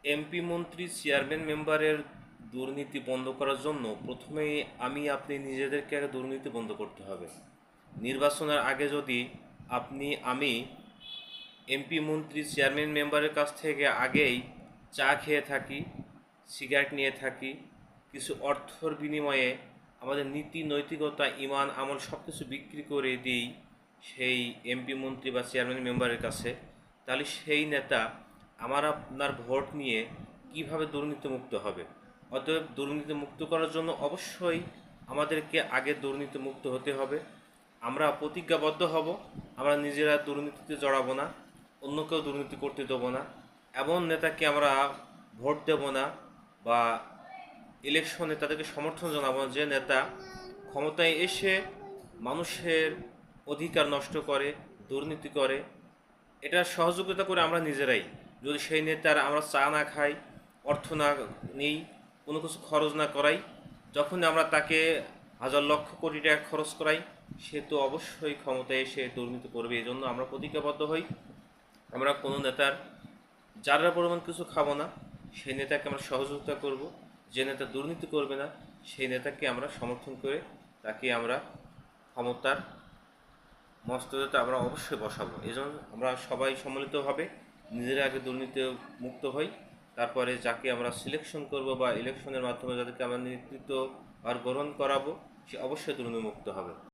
MP মন্ত্রী chairman মেম্বারের দুর্নীতি বন্ধ করার জন্য প্রথমেই আপনি নিজেদেরকে আগে দুর্নীতি বন্ধ করতে হবে। নির্বাচনের আগে যদি আমি এমপি মন্ত্রী চেয়ারম্যান মেম্বারের কাছ থেকে আগেই চা খেয়ে থাকি, সিগারেট নিয়ে থাকি, কিছু অর্থর বিনিময়ে আমাদের নীতি নৈতিকতা ঈমান আমল সব কিছু বিক্রি করে দিই সেই এমপি মন্ত্রী বা চেয়ারম্যান মেম্বারের কাছে, তাহলে সেই নেতা আপনার ভোট নিয়ে কিভাবে দুর্নীতিমুক্ত হবে? অতএব দুর্নীতিমুক্ত করার জন্য অবশ্যই আমাদেরকে আগে দুর্নীতিমুক্ত হতে হবে। আমরা প্রতিজ্ঞাবদ্ধ হব, আমরা নিজেরা দুর্নীতিতে জড়াবো না, অন্য কেউ দুর্নীতি করতে দেবো না, এমন নেতাকে আমরা ভোট দেব না বা ইলেকশনে তাদেরকে সমর্থন জানাবো না যে নেতা ক্ষমতায় এসে মানুষের অধিকার নষ্ট করে, দুর্নীতি করে। এটা সহযোগিতা করে আমরা নিজেরাই। যদি সেই নেতার আমরা চা না খাই, অর্থ না নিই, কোনো কিছু খরচ না করাই, যখন আমরা তাকে হাজার লক্ষ কোটি টাকা খরচ করাই, সে তো অবশ্যই ক্ষমতায় এসে দুর্নীতি করবে। এই জন্য আমরা প্রতিজ্ঞাবদ্ধ হই, আমরা কোনো নেতার যারা পরিমাণ কিছু খাবো না, সেই নেতাকে আমরা সহযোগিতা করব। যে নেতা দুর্নীতি করবে না, সেই নেতাকে আমরা সমর্থন করে তাকে আমরা ক্ষমতার মস্তদেতে আমরা অবশ্যই বসাবো। এই জন্য আমরা সবাই সম্মিলিতভাবে নিজেরা আগে দুর্নীতি মুক্ত হই, তারপরে যাকে আমরা সিলেকশন করব বা ইলেকশনের মাধ্যমে যাদেরকে আমরা নেতৃত্ব আর গ্রহণ করাবো, সে অবশ্যই দুর্নীতিমুক্ত হবে।